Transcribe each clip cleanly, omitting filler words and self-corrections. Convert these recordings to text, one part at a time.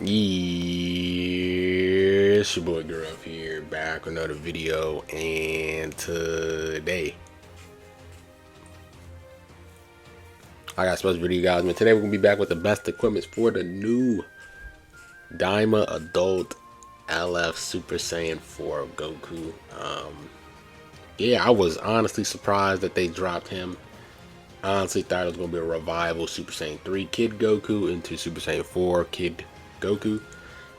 Yeah, it's your boy Girl here, back with another video, and today I got a special video, guys. Man, today we're gonna be back with the best equipment for the new DAIMA Adult LF Super Saiyan 4 Goku. Yeah, I was honestly surprised that they dropped him. I honestly thought it was gonna be a revival Super Saiyan 3 Kid Goku into Super Saiyan 4 Kid Goku.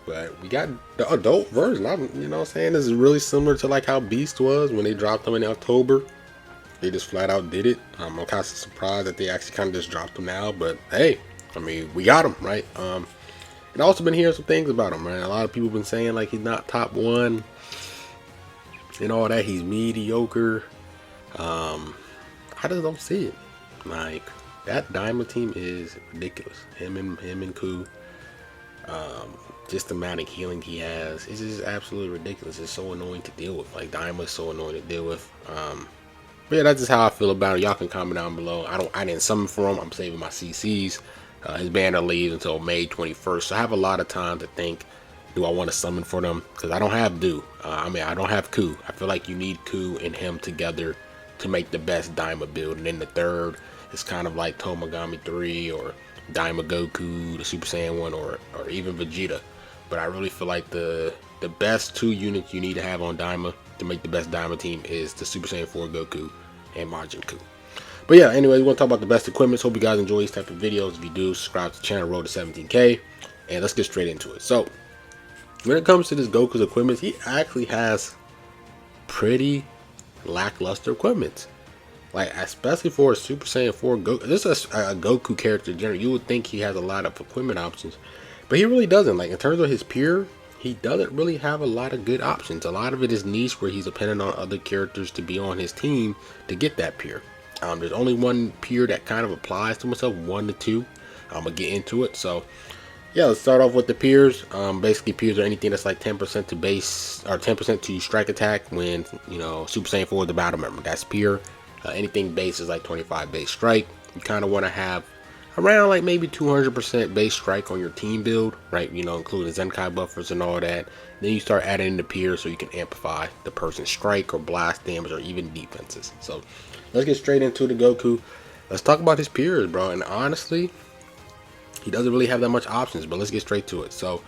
But we got the adult version. You know what I'm saying? This is really similar to like how Beast was when they dropped him in October. They just flat out did it. I'm kind of surprised that they actually kind of just dropped him now. But hey, I mean, we got him, right? And I also been hearing some things about him, right? A lot of people been saying like he's not top one and all that. He's mediocre. I just don't see it. Like, that Diamond team is ridiculous. Him and Ku. Just the amount of healing he has is just absolutely ridiculous. It's so annoying to deal with. Like, DAIMA is so annoying to deal with. But yeah, that's just how I feel about it. Y'all can comment down below. I didn't summon for him. I'm saving my CCs. His banner leaves until May 21st, so I have a lot of time to think. Do I want to summon for them? Because I don't have Do. I don't have Ku. I feel like you need Ku and him together to make the best DAIMA build. And then the third is kind of like Tomagami 3 or DAIMA Goku, the Super Saiyan 1, or even Vegeta. But I really feel like the best two units you need to have on DAIMA to make the best DAIMA team is the Super Saiyan 4 Goku and Majin Ku. But yeah, anyway, we want to talk about the best equipment. Hope you guys enjoy these type of videos. If you do, subscribe to the channel, road to 17K. And let's get straight into it. So, when it comes to this Goku's equipment, he actually has pretty lackluster equipment. Like, especially for a Super Saiyan 4 Goku. This is a Goku character in general. You would think he has a lot of equipment options. But he really doesn't. Like, in terms of his peer, he doesn't really have a lot of good options. A lot of it is niche where he's dependent on other characters to be on his team to get that peer. There's only one peer that kind of applies to myself, 1 to 2. I'm going to get into it. So, yeah, let's start off with the peers. Basically, peers are anything that's like 10% to base, or 10% to strike attack when, you know, Super Saiyan 4 is the battle member. That's peer. Anything base is like 25 base strike. You kind of want to have around like maybe 200% base strike on your team build, right? You know, including Zenkai buffers and all that. Then you start adding in the peers so you can amplify the person's strike or blast damage or even defenses. So let's get straight into the Goku. Let's talk about his peers, bro. And honestly, he doesn't really have that much options, but let's get straight to it. So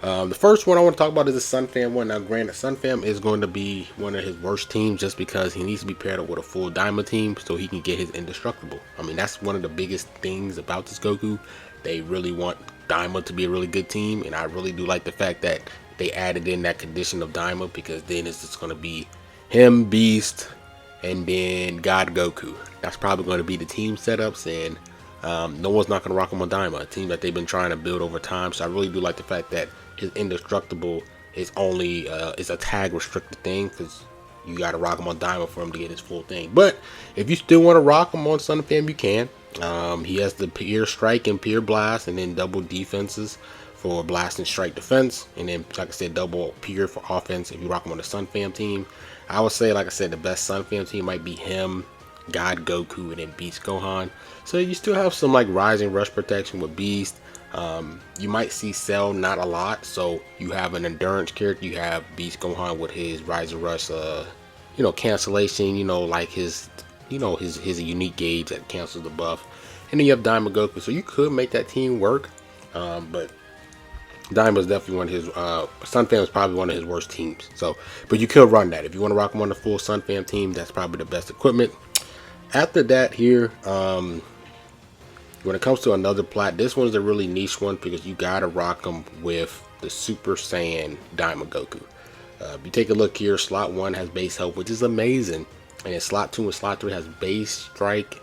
the first one I want to talk about is the Sun Fam one. Now, granted, Sun Fam is going to be one of his worst teams just because he needs to be paired up with a full Daima team so he can get his indestructible. I mean, that's one of the biggest things about this Goku. They really want Daima to be a really good team, and I really do like the fact that they added in that condition of Daima, because then it's just going to be him, Beast, and then God Goku. That's probably going to be the team setups, and no one's not going to rock him on Daima, a team that they've been trying to build over time. So I really do like the fact that his indestructible is only is a tag restricted thing, because you got to rock him on Daima for him to get his full thing. But if you still want to rock him on Sun Fam, you can. He has the Peer Strike and Peer Blast, and then double defenses for blast and strike defense, and then, like I said, double Peer for offense if you rock him on the Sun Fam team. I would say, like I said, the best Sun Fam team might be him, God Goku, and then Beast Gohan. So you still have some like rising rush protection with Beast. You might see Cell, not a lot. So you have an endurance character. You have Beast Gohan with his rising rush, you know, cancellation. You know, like his unique gauge that cancels the buff. And then you have Daima Goku. So you could make that team work, but Daima is definitely one of his. Sun Fam is probably one of his worst teams. So, but you could run that if you want to rock him on the full Sun Fam team. That's probably the best equipment. After that, here, when it comes to another plat, this one's a really niche one because you gotta rock them with the Super Saiyan Daima Goku. If you take a look here, slot 1 has base health, which is amazing, and then slot 2 and slot 3 has base strike,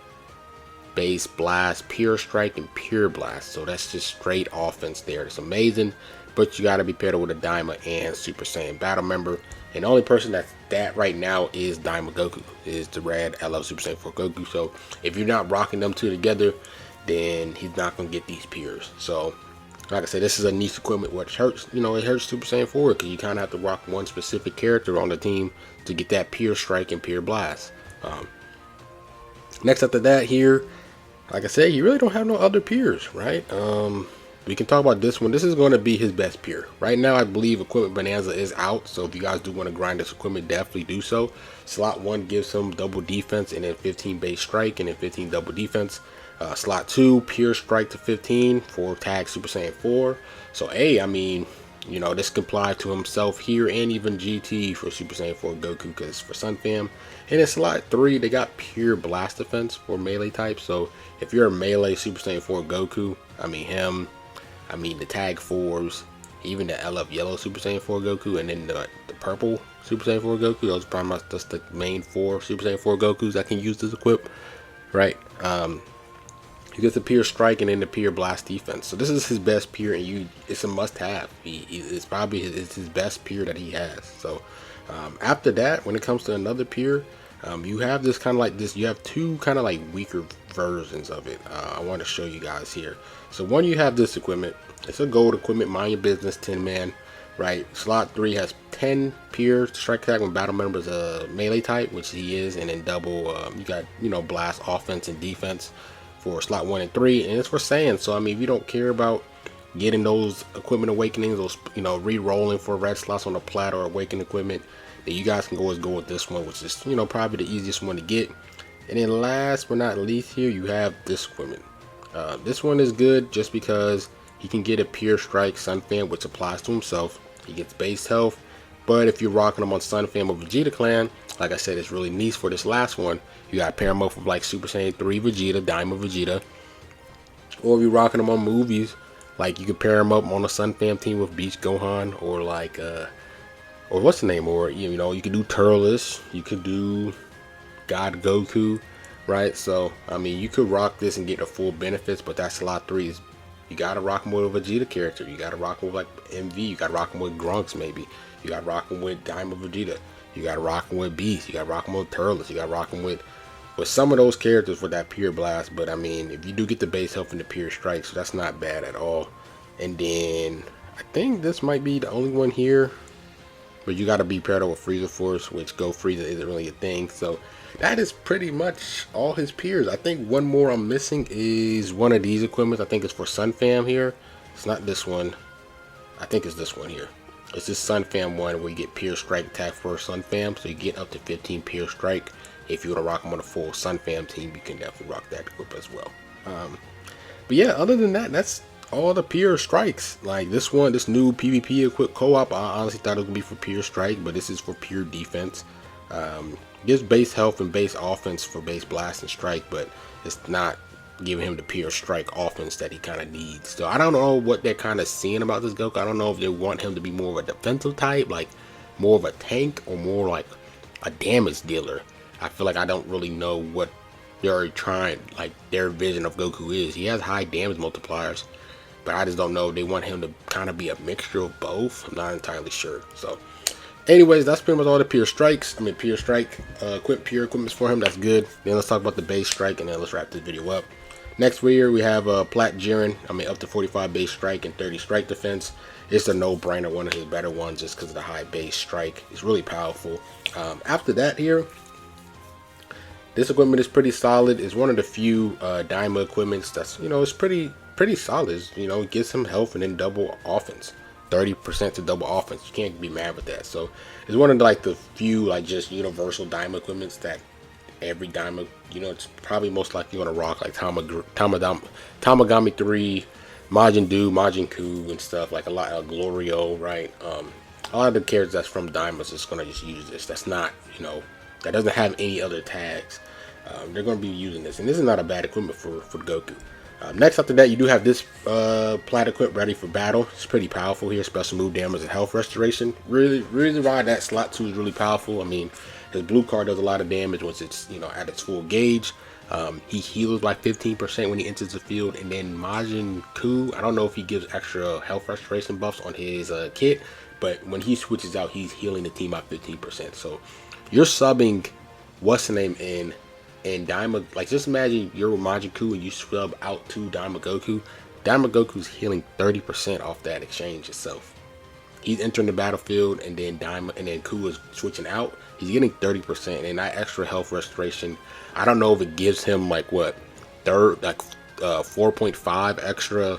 base blast, pure strike, and pure blast. So that's just straight offense there. It's amazing, but you gotta be paired with a Daima and Super Saiyan battle member. And the only person that's that right now is Daima Goku, is the Red LF Super Saiyan 4 Goku. So if you're not rocking them two together, then he's not gonna get these peers. So like I said, this is a niche equipment, which hurts, you know, it hurts Super Saiyan 4 because you kind of have to rock one specific character on the team to get that pure strike and pure blast. Next after that here, like I said, you really don't have no other peers, right? we can talk about this one. This is going to be his best peer. Right now, I believe Equipment Bonanza is out. So if you guys do want to grind this equipment, definitely do so. Slot 1 gives him double defense and then 15 base strike and then 15 double defense. Slot 2, pure strike to 15 for tag Super Saiyan 4. So I mean, you know, this can apply to himself here and even GT for Super Saiyan 4 Goku, because for Sun Fam. And in slot 3, they got pure blast defense for melee type. So if you're a melee Super Saiyan 4 Goku, I mean the tag 4s, even the LF yellow Super Saiyan 4 Goku, and then the purple Super Saiyan 4 Goku, those are probably just the main 4 Super Saiyan 4 Gokus that can use this equip, right? He gets the pure strike and then the pure blast defense. So this is his best peer, and it's a must-have. It's probably his best peer that he has. So after that, when it comes to another peer, you have this kind of like this. You have two kind of like weaker versions of it. I want to show you guys here. So one, you have this equipment. It's a gold equipment, mind your business, 10-man, right? Slot 3 has 10 pure strike attack when battle members a melee type, which he is, and then double. You got, you know, blast offense and defense for slot 1 and 3, and it's for Saiyan. So I mean, if you don't care about getting those equipment awakenings, those, you know, re-rolling for red slots on the plat or awakened equipment, then you guys can always go with this one, which is, you know, probably the easiest one to get. And then last but not least, here you have this equipment. This one is good just because he can get a pure strike Sun Fam, which applies to himself. He gets base health, but if you're rocking him on Sun Fam or Vegeta Clan, like I said, it's really niche for this last one. You got to pair him up with like Super Saiyan 3 Vegeta, DAIMA Vegeta. Or if you're rocking him on movies, like you can pair him up on a Sun Fam team with Beach Gohan, or like, or what's the name? Or, you know, you could do Turles, you could do God Goku, right? So, I mean, you could rock this and get the full benefits, but that's slot 3. You got to rock him with a Vegeta character. You got to rock him with like MV. You got to rock him with Grunks maybe. You got to rock him with DAIMA Vegeta. You got to rock him with Beast. You got to rock him with Turles. You got to rock him with some of those characters for that pure blast. But I mean, if you do get the base health and the pure strike, so that's not bad at all. And then I think this might be the only one here, but you got to be paired up with Frieza Force, which Go Frieza isn't really a thing. So that is pretty much all his peers. I think one more I'm missing is one of these equipments. I think it's for Sun Fam here. It's not this one. I think it's this one here. It's this Sun Fam one where you get pure strike attack for Sun Fam. So you get up to 15 pure strike. If you want to rock them on a full Sun Fam team, you can definitely rock that equip as well. But yeah, other than that, that's all the pure strikes. Like this one, this new PvP equip co-op, I honestly thought it was gonna be for pure strike, but this is for pure defense. Gives base health and base offense for base blast and strike, but it's not giving him the pure strike offense that he kind of needs. So I don't know what they're kind of seeing about this Goku. I don't know if they want him to be more of a defensive type, like more of a tank, or more like a damage dealer. I feel like I don't really know what they're trying, like their vision of Goku is. He has high damage multipliers, but I just don't know if they want him to kind of be a mixture of both. I'm not entirely sure. So anyways, that's pretty much all the pure strikes. I mean, pure strike pure equipments for him. That's good. Then let's talk about the base strike, and then let's wrap this video up. Next here we have Plat Jiren. I mean, up to 45 base strike and 30 strike defense. It's a no-brainer, one of his better ones, just because of the high base strike. It's really powerful. After that here, this equipment is pretty solid. It's one of the few DAIMA equipments that's, you know, it's pretty solid. It's, you know, it gives him health and then double offense. 30% to double offense. You can't be mad with that. So it's one of like the few like just universal DAIMA equipments that every DAIMA, you know, it's probably most likely going to rock, like Tamagami 3, Majin Du, Majin Ku, and stuff, like a lot of Glorio, right? A lot of the characters that's from DAIMA is just going to just use this. That's not, you know, that doesn't have any other tags. They're going to be using this, and this is not a bad equipment for Goku. Next after that, you do have this plat equip ready for battle. It's pretty powerful here. Special move damage and health restoration. Really why that slot 2 is really powerful. I mean, his blue card does a lot of damage once it's, you know, at its full gauge. He heals like 15% when he enters the field, and then Majin Ku, I don't know if he gives extra health restoration buffs on his kit, but when he switches out, he's healing the team by 15%. So you're subbing what's the name in DAIMA, like just imagine you're with Majin Ku and you sub out to DAIMA Goku. DAIMA Goku's healing 30% off that exchange itself. He's entering the battlefield, and then Ku is switching out. He's getting 30%, and that extra health restoration, I don't know if it gives him like what, 4.5 extra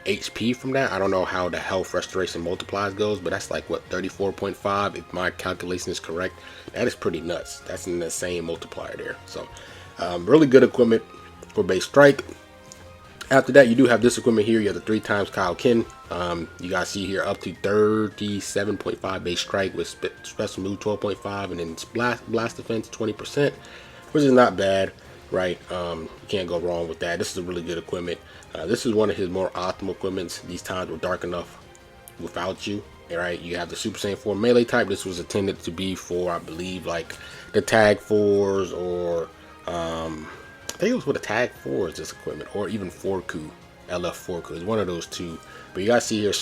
HP from that. I don't know how the health restoration multiplies goes, but that's like what, 34.5 if my calculation is correct. That is pretty nuts. That's an insane multiplier there. So really good equipment for base strike. After that, you do have this equipment here. You have the 3 times Kaioken. You guys see here up to 37.5 base strike with special move 12.5, and then blast defense 20%, which is not bad, right? You can't go wrong with that. This is a really good equipment. This is one of his more optimal equipments. These times were dark enough without you. All right, you have the Super Saiyan 4 melee type. This was intended to be for, I believe, like the Tag 4s, or I think it was with a Tag 4s, this equipment, or even 4Ku, LF4Ku. It's one of those two. But you guys see here,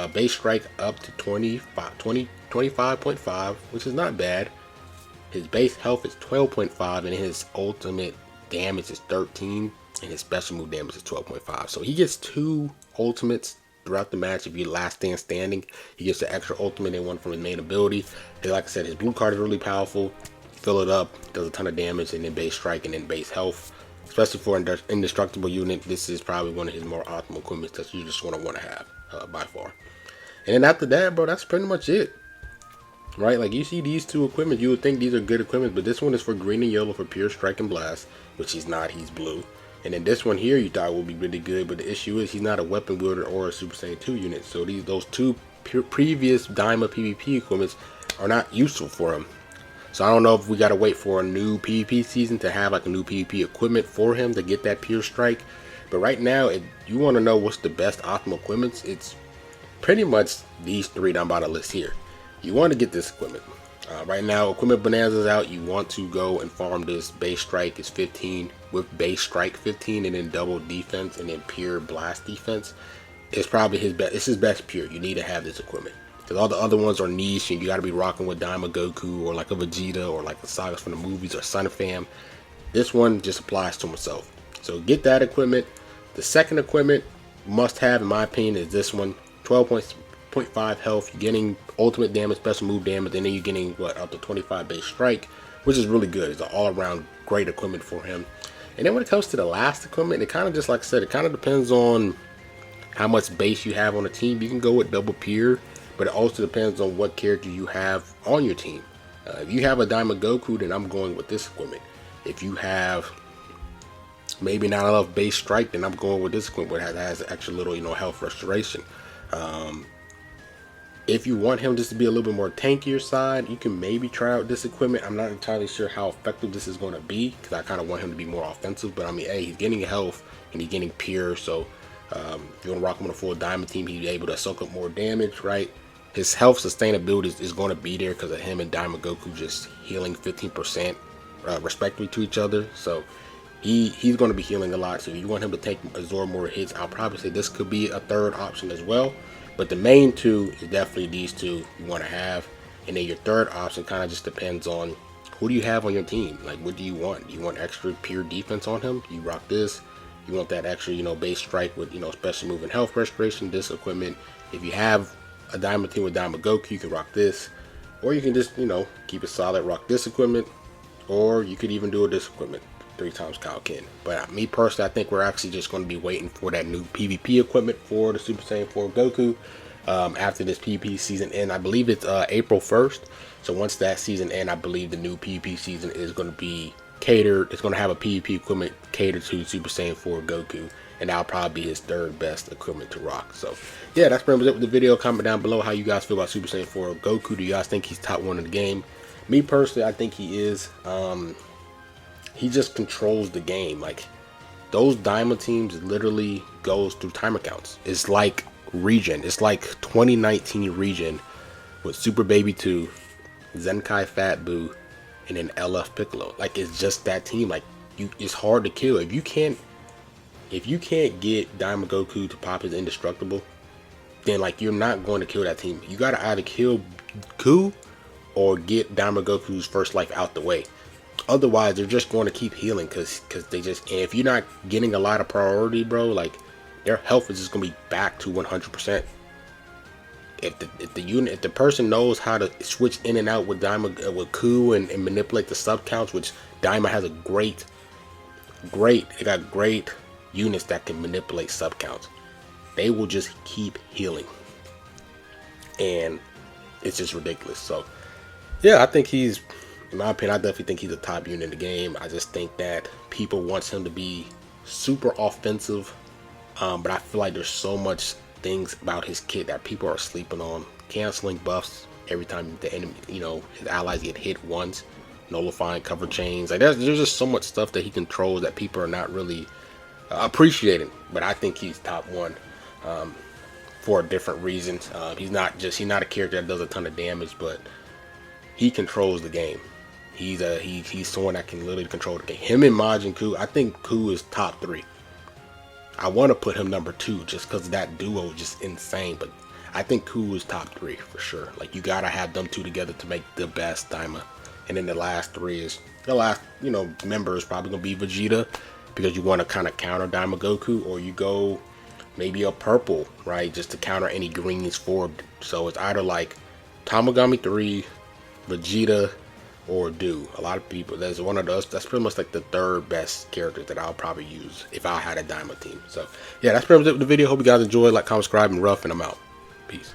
base strike up to 25.5, which is not bad. His base health is 12.5, and his ultimate damage is 13, and his special move damage is 12.5. So he gets 2 ultimates throughout the match. If you last stand standing, he gets the extra ultimate and one from his main ability. And like I said, his blue card is really powerful. Fill it up, does a ton of damage, and then base strike, and then base health. Especially for an indestructible unit, this is probably one of his more optimal equipment that you just want to have by far. And then after that, bro, that's pretty much it. Right, like you see these 2 equipment, you would think these are good equipment, but this one is for green and yellow for pure strike and blast, which he's not, he's blue. And then this one here you thought would be really good, but the issue is he's not a weapon wielder or a Super Saiyan 2 unit. So those 2 previous DAIMA PvP equipments are not useful for him. So I don't know if we gotta wait for a new PvP season to have like a new PvP equipment for him to get that pure strike. But right now, if you want to know what's the best optimal equipments, it's pretty much these 3 that I'm about to list here. You want to get this equipment. Right now, Equipment Bonanza is out. You want to go and farm this. Base strike is 15 with base strike 15, and then double defense, and then pure blast defense. It's probably his best. It's his best pure. You need to have this equipment because all the other ones are niche, and you got to be rocking with DAIMA GOKU or like a Vegeta or like the sagas from the movies or Son of Fam. This one just applies to himself. So get that equipment. The second equipment must have, in my opinion, is this one. 12.5 health. You're getting ultimate damage, special move damage, and then you're getting what, up to 25 base strike, which is really good. It's an all-around great equipment for him. And then when it comes to the last equipment, it kind of just, like I said, it kind of depends on how much base you have on the team. You can go with double pure, but it also depends on what character you have on your team. If you have a DAIMA GOKU, then I'm going with this equipment. If you have maybe not enough base strike, then I'm going with this equipment that has an extra little, health restoration. If you want him just to be a little bit more tankier side, you can maybe try out this equipment. I'm not entirely sure how effective this is going to be because I kind of want him to be more offensive. But I mean, hey, he's getting health and he's getting pure. So if you want to rock him on a full DAIMA team, he's able to soak up more damage, right? His health sustainability is going to be there because of him and DAIMA GOKU just healing 15% respectively to each other. So he's going to be healing a lot. So if you want him to absorb more hits, I'll probably say this could be a third option as well. But the main 2 is definitely these 2 you want to have. And then your third option kind of just depends on who do you have on your team. Like, what do you want? Do you want extra pure defense on him? You rock this. You want that extra, base strike with, special move and health restoration, this equipment. If you have a DAIMA team with DAIMA GOKU, you can rock this. Or you can just, keep it solid, rock this equipment. Or you could even do this equipment. 3 times Kaioken. But me personally, I think we're actually just going to be waiting for that new PvP equipment for the Super Saiyan 4 Goku after this PvP season end. I believe it's April 1st. So once that season ends, I believe the new PvP season is going to be catered. It's going to have a PvP equipment catered to Super Saiyan 4 Goku, and that'll probably be his 3rd best equipment to rock. So yeah, that's pretty much it with the video. Comment down below how you guys feel about Super Saiyan 4 Goku. Do you guys think he's top 1 in the game? Me personally, I think he is. He just controls the game. Like, those DAIMA teams literally goes through timer counts. It's like Regen. It's like 2019 Regen with Super Baby 2, Zenkai Fat Boo, and then LF Piccolo. Like, it's just that team. Like, it's hard to kill. If you can't get DAIMA GOKU to pop his indestructible, then like you're not going to kill that team. You gotta either kill Ku or get DAIMA GOKU's first life out the way. Otherwise, they're just going to keep healing because they just, and if you're not getting a lot of priority, bro, like their health is just going to be back to 100%. If the person knows how to switch in and out with DAIMA, with Ku and manipulate the sub counts, which DAIMA has a great, they got great units that can manipulate sub counts. they will just keep healing, and it's just ridiculous. So yeah, I think he's, in my opinion, I definitely think he's a top unit in the game. I just think that people want him to be super offensive, but I feel like there's so much things about his kit that people are sleeping on. Canceling buffs every time the enemy, his allies get hit once, nullifying cover chains. Like there's just so much stuff that he controls that people are not really appreciating. But I think he's top one for different reasons. He's not a character that does a ton of damage, but he controls the game. He's someone that can literally control the game. Him and Majin Ku, I think Ku is top 3. I want to put him number 2 just because that duo is just insane, but I think Ku is top 3 for sure. Like, you gotta have them two together to make the best DAIMA. And then the last member is probably gonna be Vegeta, because you want to kind of counter DAIMA Goku, or you go maybe a purple, right, just to counter any greens forward. So it's either like Tamagami 3, Vegeta, or Do. A lot of people, there's one of those. That's pretty much like the 3rd best characters that I'll probably use if I had a DAIMA team. So yeah, that's pretty much it with the video. Hope you guys enjoyed. Like, comment, subscribe, and rough, and I'm out. Peace.